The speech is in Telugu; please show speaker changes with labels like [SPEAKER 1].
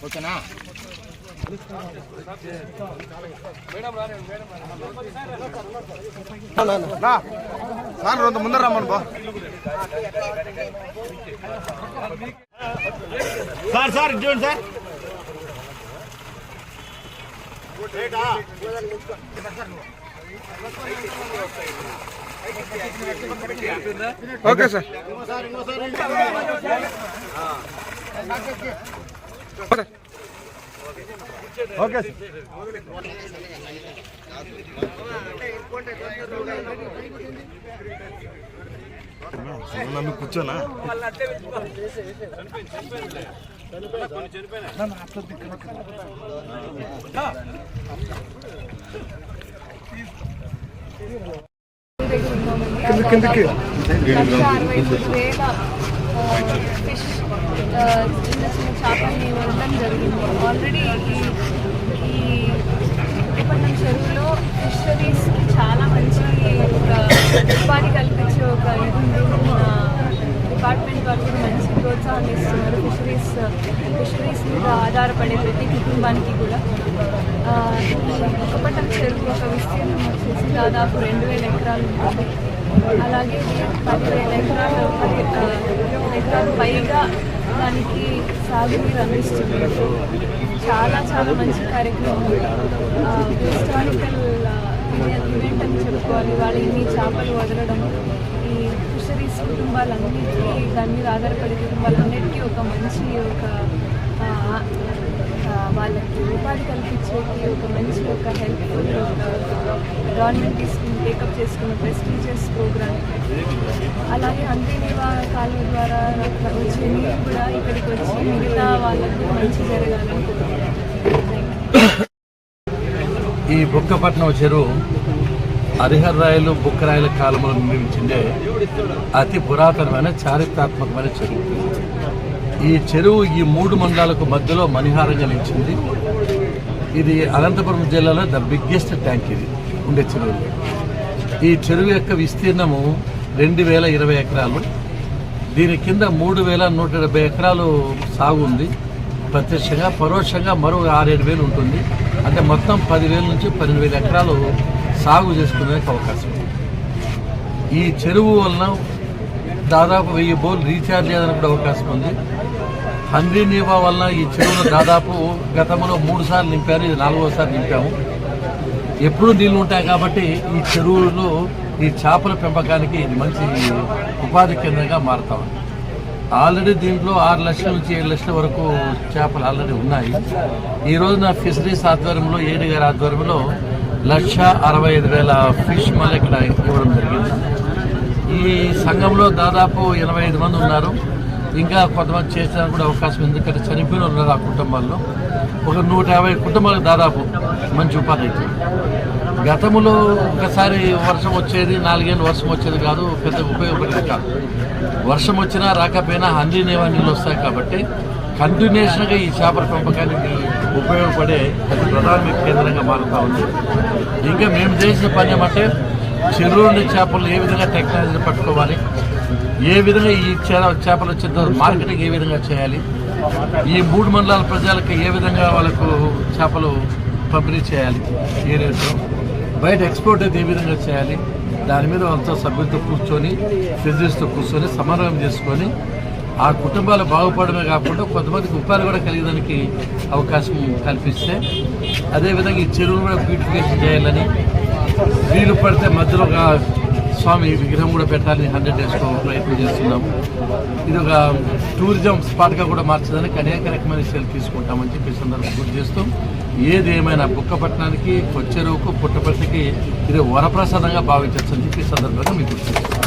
[SPEAKER 1] ఓకేనా? సార్ కొంత ముందర రమ్మను బా. సార్ సార్ చూడండి sir. Okay sir. Okay sir. నన్ను కూర్చోనా?
[SPEAKER 2] కిందకి 1,65,000 ఫిష్ చిన్న చిన్న చేపల్ని వదలడం జరిగింది. ఆల్రెడీ ఈ విశాఖపట్నం చెరువులో ఫిషరీస్కి చాలా మంచి ఒక ఉపాధి కల్పించే ఒక ఇది ఉంది. డిపార్ట్మెంట్ వాళ్ళు కూడా మంచి ప్రోత్సాహాన్ని ఇస్తున్నారు ఫిషరీస్ మీద ఆధారపడే ప్రతి కుటుంబానికి కూడా. విశాఖపట్నం చెరువు ఒక విస్తీర్ణం వచ్చేసి దాదాపు 2,000 ఎకరాలు ఉంటుంది. అలాగే 10,000 ఎకరాలు పైగా దానికి సాగునీరు అందిస్తుంది. చాలా చాలా మంచి కార్యక్రమం, హిస్టారికల్ ఈవెంట్ అని చెప్పుకోవాలి. వాళ్ళు ఇన్ని చేపలు వదలడం ఈ ఫిషరీస్ కుటుంబాలన్నిటికీ, దాని మీద ఆధారపడే కుటుంబాలన్నిటికీ ఒక మంచి ఒక వాళ్ళకి ఉపాధి కల్పించేకి ఒక మంచి ఒక హెల్ప్ఫుల్ గవర్నమెంట్ టేకప్ చేసుకున్న ప్రెస్టీజియస్ ప్రోగ్రామ్. అలాగే అంతేనివా కాలువ ద్వారా వచ్చే నీరు కూడా ఇక్కడికి వచ్చి మిగతా వాళ్ళకి మంచి జరగాలని.
[SPEAKER 3] ఈ బుక్కపట్నం చెరువు హరిహర్రాయలు బుక్కరాయల కాలంలో నిర్మించిందే అతి పురాతనమైన చారిత్రాత్మకమైన చెరువు. ఈ చెరువు ఈ 3 మండలాలకు మధ్యలో మణిహారంగా నిలిచింది. ఇది అనంతపురం జిల్లాలో ద బిగ్గెస్ట్ ట్యాంక్ ఇది ఉండే చెరువు. ఈ చెరువు యొక్క విస్తీర్ణము 2,020 ఎకరాలు. దీని కింద 3,170 ఎకరాలు సాగు ఉంది ప్రత్యక్షంగా. పరోక్షంగా మరో 6,000-7,000 ఉంటుంది. అంటే మొత్తం 10,000 నుంచి 12,000 ఎకరాలు సాగు చేసుకునే అవకాశం ఉంది. ఈ చెరువు వలన దాదాపు 1000 బోర్లు రీఛార్జ్ చేయడానికి కూడా అవకాశం ఉంది. హంద్రీ నీవా వలన ఈ చెరువును దాదాపు గతంలో 3 సార్లు నింపారు, ఇది 4వసారి నింపాము. ఎప్పుడూ నీళ్లు ఉంటాయి కాబట్టి ఈ చెరువులు ఈ చేపల పెంపకానికి ఇది మంచి ఉపాధి కేంద్రంగా మారుతా ఉంది. ఆల్రెడీ దీంట్లో 6 లక్షల నుంచి 7 లక్షల వరకు చేపలు ఆల్రెడీ ఉన్నాయి. ఈ రోజున ఫిషరీస్ ఆధ్వర్యంలో ఏడి గారి ఆధ్వర్యంలో 1,65,000 ఫిష్ మళ్ళీ ఇక్కడ ఇవ్వడం జరిగింది. ఈ సంఘంలో దాదాపు 85 మంది ఉన్నారు. ఇంకా కొంతమంది చేసడానికి కూడా అవకాశం, ఎందుకంటే చనిపోయిన ఉన్నారు ఆ కుటుంబాల్లో. ఒక 150 కుటుంబాలకు దాదాపు మంచి ఉపాధి అవుతుంది. గతంలో ఒకసారి వర్షం వచ్చేది, 4 ఏళ్ళు వర్షం వచ్చేది కాదు, పెద్ద ఉపయోగపడేది కాదు. వర్షం వచ్చినా రాకపోయినా హంద్రీ నీవా నీళ్ళు వస్తాయి కాబట్టి కంటిన్యూషన్గా ఈ చేపల పెంపకానికి ఉపయోగపడే అది ప్రధాన కేంద్రంగా మారుతూ ఉంది. ఇంకా మేము చేసిన పని ఏమంటే చెరువులోని చేపలు ఏ విధంగా టెక్నాలజీని పట్టుకోవాలి, ఏ విధంగా ఈ చేపలు వచ్చిన మార్కెటింగ్ ఏ విధంగా చేయాలి, ఈ 3 మండలాల ప్రజలకు ఏ విధంగా వాళ్ళకు చేపలు పంపిణీ చేయాలి, ఏ రేట్లో బయట ఎక్స్పోర్ట్ అయితే ఏ విధంగా చేయాలి, దాని మీద వాళ్ళతో సభ్యులతో కూర్చొని ఫిజిస్తో కూర్చొని సమన్వయం చేసుకొని ఆ కుటుంబాలు బాగుపడమే కాకుండా కొంతమందికి ఉపాధి కూడా కలిగడానికి అవకాశం కల్పిస్తే, అదేవిధంగా ఈ చెరువులు కూడా బ్యూటిఫికేషన్ చేయాలని, వీలు పడితే మధ్యలో ఒక స్వామి విగ్రహం కూడా పెట్టాలని 100 days ప్రయత్నం చేస్తున్నాము. ఇది ఒక టూరిజం స్పాట్గా కూడా మార్చడానికి అనేక రకమైన చర్యలు తీసుకుంటామని చెప్పి సందర్భం గుర్తు చేస్తూ, ఏది ఏమైనా బుక్కపట్నానికి, కొచ్చెరువుకు, పుట్టపర్తికి ఇది వరప్రసాదంగా భావించవచ్చు అని చెప్పి సందర్భంగా మీకు గుర్తు చేస్తాం.